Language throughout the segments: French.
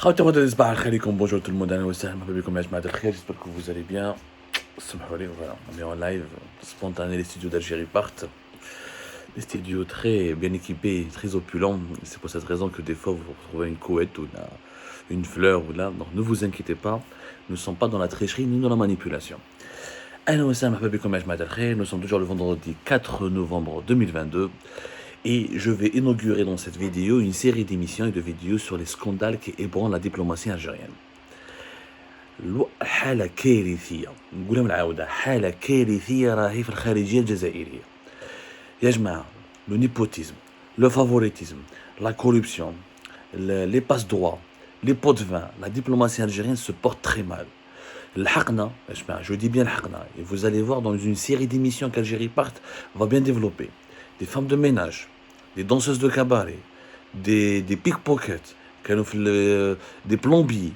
Bonjour tout le monde, j'espère que vous allez bien. Voilà, on est en live, spontané, les studios d'Algérie partent. Des studios très bien équipés, très opulents. C'est pour cette raison que des fois vous retrouvez une couette ou une fleur ou là. Donc ne vous inquiétez pas, nous ne sommes pas dans la tricherie ni dans la manipulation. Nous sommes toujours le vendredi 4 novembre 2022 et je vais inaugurer dans cette vidéo une série d'émissions et de vidéos sur les scandales qui ébranlent la diplomatie algérienne. حالة كارثية نقولها من العودة حالة كارثية راهي في الخارجية الجزائرية يا جماعة le népotisme, le favoritisme, la corruption, les passe-droits, les pots de vin, la diplomatie algérienne se porte très mal. الحقنا, je dis bien الحقنا, et vous allez voir dans une série d'émissions qu'Algérie Part va bien développer. Des femmes de ménage, des danseuses de cabaret, des pickpockets, des plombiers,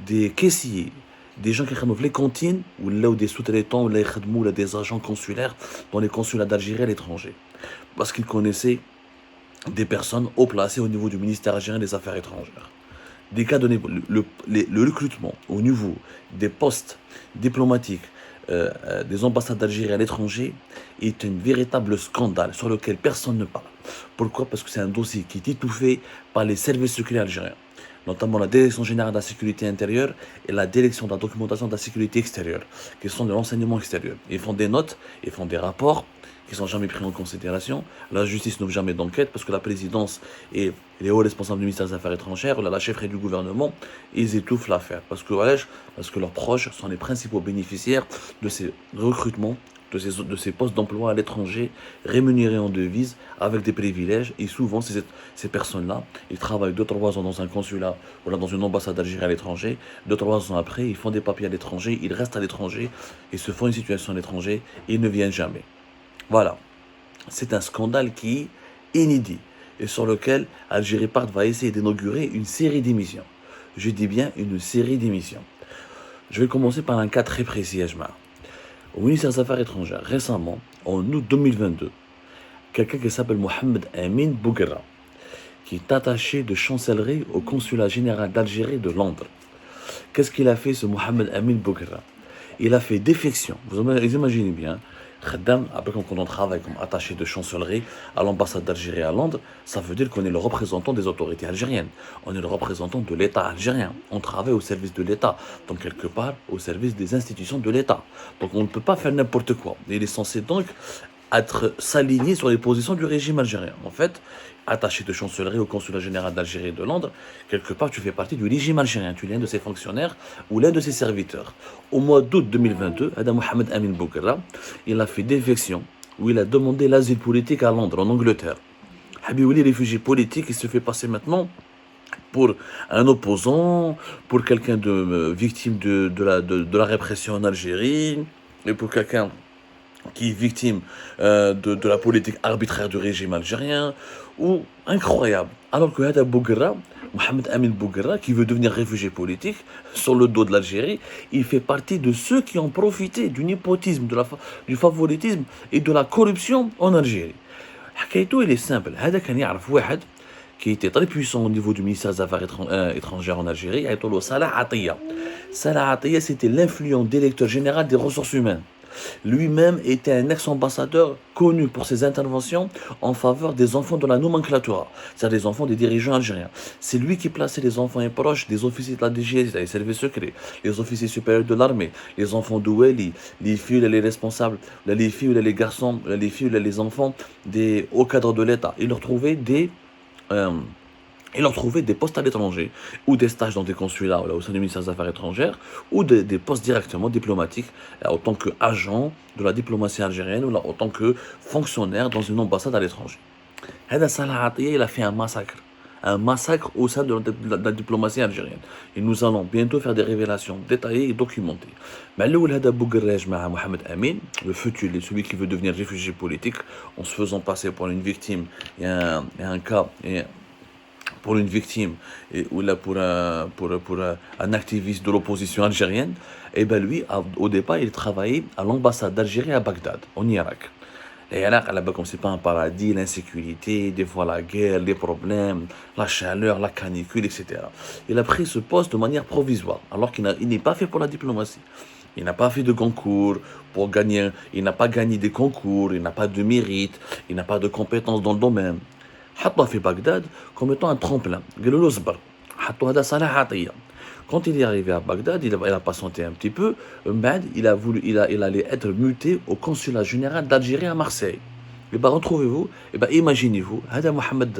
des caissiers, des gens qui travaillent les cantines, ou là où des sous-traitants, ou là des agents consulaires dans les consulats d'Algérie à l'étranger. Parce qu'ils connaissaient des personnes haut placées au niveau du ministère algérien des Affaires étrangères. Des cas donnés, le recrutement au niveau des postes diplomatiques des ambassades d'Algérie à l'étranger est un véritable scandale sur lequel personne ne parle. Pourquoi? Parce que c'est un dossier qui est étouffé par les services secrets algériens, notamment la Direction générale de la sécurité intérieure et la Direction de la documentation de la sécurité extérieure, qui sont de l'enseignement extérieur. Ils font des notes, ils font des rapports qui ne sont jamais pris en considération. La justice n'ouvre jamais d'enquête parce que la présidence et les hauts responsables du ministère des Affaires étrangères, la chefferie du gouvernement, ils étouffent l'affaire. Parce que leurs proches sont les principaux bénéficiaires de ces recrutements, de ces postes d'emploi à l'étranger, rémunérés en devises, avec des privilèges. Et souvent, ces personnes-là, ils travaillent 2-3 ans dans un consulat ou là, dans une ambassade d'Algérie à l'étranger. 2-3 ans après, ils font des papiers à l'étranger, ils restent à l'étranger, ils se font une situation à l'étranger, et ils ne viennent jamais. Voilà, c'est un scandale qui est inédit et sur lequel Algérie Part va essayer d'inaugurer une série d'émissions. Je dis bien une série d'émissions. Je vais commencer par un cas très précis, Ajma. Au ministère des Affaires étrangères, récemment, en août 2022, quelqu'un qui s'appelle Mohamed Amin Bouguerra, qui est attaché de chancellerie au consulat général d'Algérie de Londres. Qu'est-ce qu'il a fait, ce Mohamed Amin Bouguerra? Il a fait défection. Vous imaginez bien. Après quand on travaille comme attaché de chancellerie à l'ambassade d'Algérie à Londres, ça veut dire qu'on est le représentant des autorités algériennes. On est le représentant de l'État algérien. On travaille au service de l'État, donc quelque part au service des institutions de l'État. Donc on ne peut pas faire n'importe quoi. Il est censé donc s'aligner sur les positions du régime algérien. En fait, attaché de chancellerie au consulat général d'Algérie de Londres, quelque part tu fais partie du régime algérien, tu es l'un de ses fonctionnaires ou l'un de ses serviteurs. Au mois d'août 2022, Adam Mohamed Amin Bouguerra, il a fait défection où il a demandé l'asile politique à Londres, en Angleterre. Habibouli, réfugié politique, il se fait passer maintenant pour un opposant, pour quelqu'un de victime de la répression en Algérie, et pour quelqu'un qui est victime de la politique arbitraire du régime algérien, ou incroyable. Alors que Hada Bouguerra, Mohamed Amin Bouguerra, qui veut devenir réfugié politique, sur le dos de l'Algérie, il fait partie de ceux qui ont profité du népotisme, du favoritisme et de la corruption en Algérie. حكايته il est simple. هذا كان يعرف واحد qui était très puissant au niveau du ministère des Affaires étrangères en Algérie, Ayatollah Salah Atiyah. Salah Atiyah, c'était l'influent directeur général des ressources humaines. Lui-même était un ex-ambassadeur connu pour ses interventions en faveur des enfants de la nomenclatura, c'est-à-dire des enfants des dirigeants algériens. C'est lui qui plaçait les enfants et proches des officiers de la DGS, des services secrets, les officiers supérieurs de l'armée, les enfants d'Oueli, les filles et les responsables, les filles et les garçons, les filles et les enfants des hauts cadres de l'État. Il leur trouvait des postes à l'étranger, ou des stages dans des consulats là, au sein du ministère des Affaires étrangères, ou des postes directement diplomatiques, là, en tant qu'agent de la diplomatie algérienne, ou là, en tant que fonctionnaire dans une ambassade à l'étranger. Hada Salah Atiyah, il a fait un massacre au sein de la diplomatie algérienne. Et nous allons bientôt faire des révélations détaillées et documentées. Mais là où Hada Bouguerra Mohamed Amin, le futur, celui qui veut devenir réfugié politique, en se faisant passer pour une victime, et un cas... pour une victime ou là pour un activiste de l'opposition algérienne, et ben lui, au départ, il travaillait à l'ambassade d'Algérie à Bagdad, en Irak. L'Irak, là-bas, comme c'est pas un paradis, l'insécurité, des fois la guerre, les problèmes, la chaleur, la canicule, etc. Il a pris ce poste de manière provisoire, alors il n'est pas fait pour la diplomatie. Il n'a pas fait de concours pour gagner, il n'a pas gagné des concours, il n'a pas de mérite, il n'a pas de compétences dans le domaine. حطه في بغداد comme étant un tremplin. قالوا له اصبر. حطوا هذا صلاح عطية. Quand il est arrivé à Bagdad, il a patienté un petit peu. Il allait être muté au consulat général d'Algérie à Marseille. Et bien, retrouvez-vous, et ben, imaginez-vous, Mohamed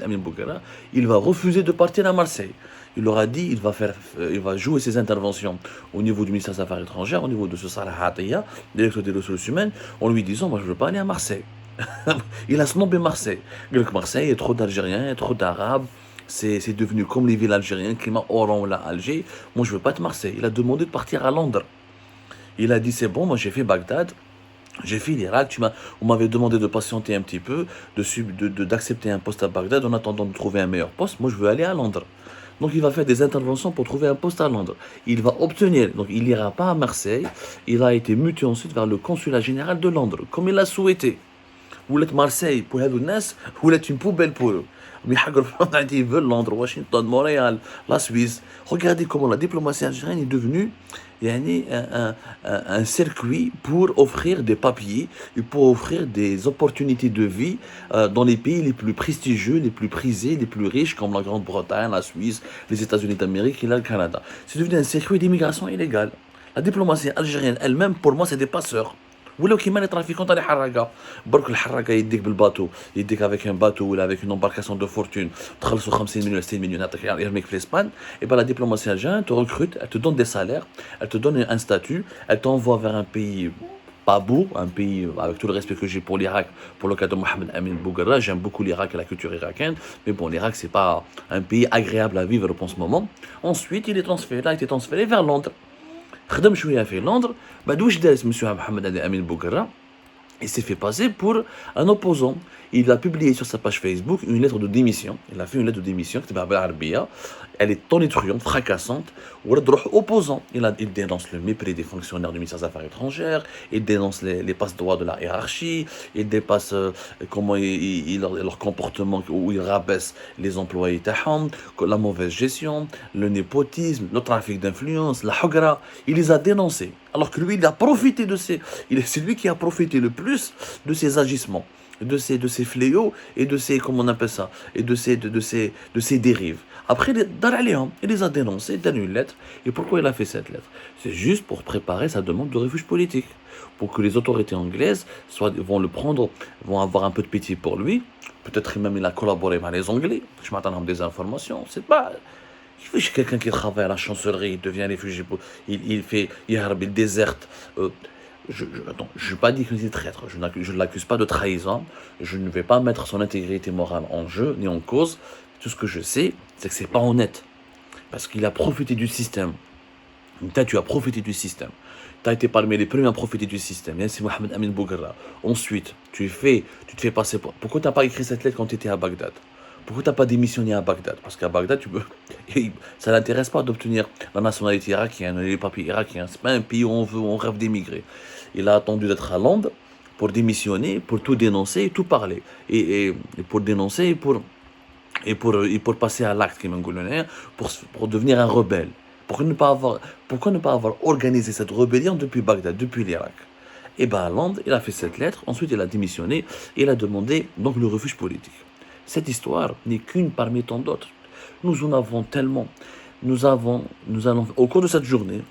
Amin Bouguera, il va refuser de partir à Marseille. Il leur a dit, il va jouer ses interventions au niveau du ministère des Affaires étrangères, au niveau de ce Salah Hatiya, directeur des ressources humaines, en lui disant, moi je ne veux pas aller à Marseille. Il a snobé Marseille. Donc Marseille, il y a trop d'Algériens, il y a trop d'Arabes. C'est devenu comme les villes algériennes, climat Oran là, Alger. Moi, je veux pas de Marseille. Il a demandé de partir à Londres. Il a dit, c'est bon, moi j'ai fait Bagdad, j'ai fait l'Irak, on m'avait demandé de patienter un petit peu, d'accepter un poste à Bagdad en attendant de trouver un meilleur poste. Moi, je veux aller à Londres. Donc, il va faire des interventions pour trouver un poste à Londres. Il va obtenir, donc il n'ira pas à Marseille. Il a été muté ensuite vers le consulat général de Londres, comme il l'a souhaité. ولات مارسيل pour هذو الناس ولات une poubelle pour eux. Mais ils veulent Londres, Washington, Montréal, la Suisse. Regardez comment la diplomatie algérienne est devenue un circuit pour offrir des papiers et pour offrir des opportunités de vie dans les pays les plus prestigieux, les plus prisés, les plus riches comme la Grande-Bretagne, la Suisse, les États-Unis d'Amérique et le Canada. C'est devenu un circuit d'immigration illégale. La diplomatie algérienne elle-même, pour moi, c'est des passeurs. ولاو كيما لي ترافيكون تاع الحراقه برك الحراقه يديك بالباتو يديك افيك ان باتو ولا افيك اون امباركاسيون دو فورتون تخلصوا 50 مليون 60 مليون يعطيك يرميك في الاسبان اي با لا ديبلوماسي الجيريان te recrute, elle te donne des salaires, elle te donne un statut, elle t'envoie vers un pays pas beau, un pays avec tout le respect que j'ai pour l'Irak, pour le cas de Mohamed Amin Bouguera, j'aime beaucoup l'Irak et la culture irakienne, mais bon, l'Irak c'est pas un pays agréable à vivre en ce moment. Ensuite, il a été transféré vers Londres. خدم شويه في لندن بعد واش دار مسيو محمد امين بوقرة il s'est fait passer pour un opposant. Il a publié sur sa page Facebook une lettre de démission. Il a fait une lettre de démission qui elle est tonitruante, fracassante. Opposant. Il dénonce le mépris des fonctionnaires du ministère des Affaires étrangères. Il dénonce les passe-droits de la hiérarchie. Il dépasse comment leur comportement où ils rabaissent les employés, la mauvaise gestion, le népotisme, le trafic d'influence, la hugra. Il les a dénoncés. Alors que lui, il a profité c'est lui qui a profité le plus de ces agissements, de ces fléaux et de ces, comment on appelle ça, et de ces dérives. Après, il les a dénoncés, il donne une lettre. Et pourquoi il a fait cette lettre? C'est juste pour préparer sa demande de refuge politique. Pour que les autorités anglaises vont le prendre, vont avoir un peu de pitié pour lui. Peut-être même il a collaboré avec les Anglais. Je m'attends à des informations. C'est pas... Je suis quelqu'un qui travaille à la chancellerie, il devient réfugié, il déserte. Je n'ai pas dit qu'il est traître, je ne l'accuse pas de trahison, je ne vais pas mettre son intégrité morale en jeu, ni en cause. Tout ce que je sais, c'est que ce n'est pas honnête. Parce qu'il a profité du système. Toi, tu as profité du système. Tu as été parmi les premiers à profiter du système. C'est Mohamed Amin Bouguera. Ensuite, tu te fais passer pour... Pourquoi tu n'as pas écrit cette lettre quand tu étais à Bagdad? Pourquoi tu n'as pas démissionné à Bagdad? Parce qu'à Bagdad, ça ne l'intéresse pas d'obtenir la nationalité irakienne, les papiers irakiens. Ce n'est pas un pays où on rêve d'émigrer. Il a attendu d'être à Londres pour démissionner, pour tout dénoncer et tout parler. Et pour dénoncer et pour passer à l'acte, pour devenir un rebelle. Pourquoi ne pas avoir organisé cette rébellion depuis Bagdad, depuis l'Irak? Et bien à Londres, il a fait cette lettre, ensuite il a démissionné et il a demandé donc le refuge politique. Cette histoire n'est qu'une parmi tant d'autres. Nous en avons tellement. Nous allons, au cours de cette journée,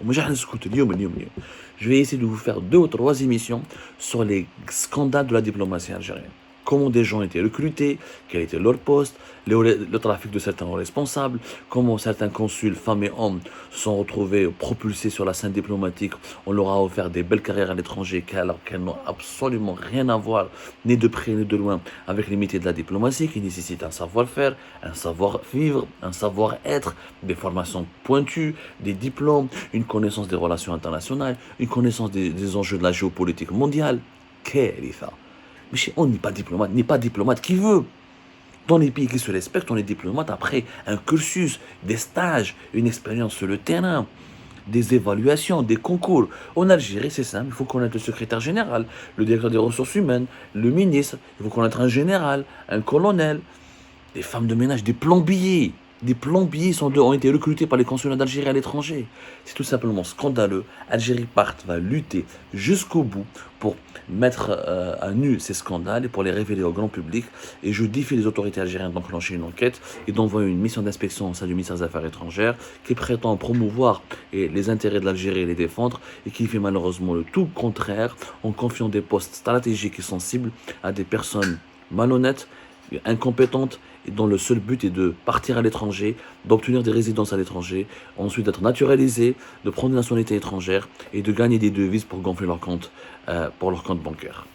je vais essayer de vous faire 2 ou 3 émissions sur les scandales de la diplomatie algérienne. Comment des gens étaient recrutés, quel était leur poste, le trafic de certains responsables, comment certains consuls, femmes et hommes, se sont retrouvés propulsés sur la scène diplomatique. On leur a offert des belles carrières à l'étranger alors qu'elles n'ont absolument rien à voir, ni de près ni de loin, avec les métiers de la diplomatie qui nécessitent un savoir-faire, un savoir-vivre, un savoir-être, des formations pointues, des diplômes, une connaissance des relations internationales, une connaissance des enjeux de la géopolitique mondiale. Quel est ça? Mais on n'est pas diplomate qui veut. Dans les pays qui se respectent, on est diplomate après un cursus, des stages, une expérience sur le terrain. des évaluations, des concours. En Algérie, c'est simple, il faut connaître le secrétaire général, le directeur des ressources humaines, le ministre, il faut connaître un général, un colonel, des femmes de ménage, des plombiers. Des plombiers ont été recrutés par les consulats d'Algérie à l'étranger. C'est tout simplement scandaleux. Algérie va lutter jusqu'au bout pour mettre à nu ces scandales et pour les révéler au grand public. Et je défie les autorités algériennes d'enclencher une enquête et d'envoyer une mission d'inspection au sein du ministère des Affaires étrangères qui prétend promouvoir les intérêts de l'Algérie et les défendre et qui fait malheureusement le tout contraire en confiant des postes stratégiques et sensibles à des personnes malhonnêtes, incompétentes, et dont le seul but est de partir à l'étranger, d'obtenir des résidences à l'étranger, ensuite d'être naturalisé, de prendre une nationalité étrangère et de gagner des devises pour gonfler leur compte, pour leur compte bancaire.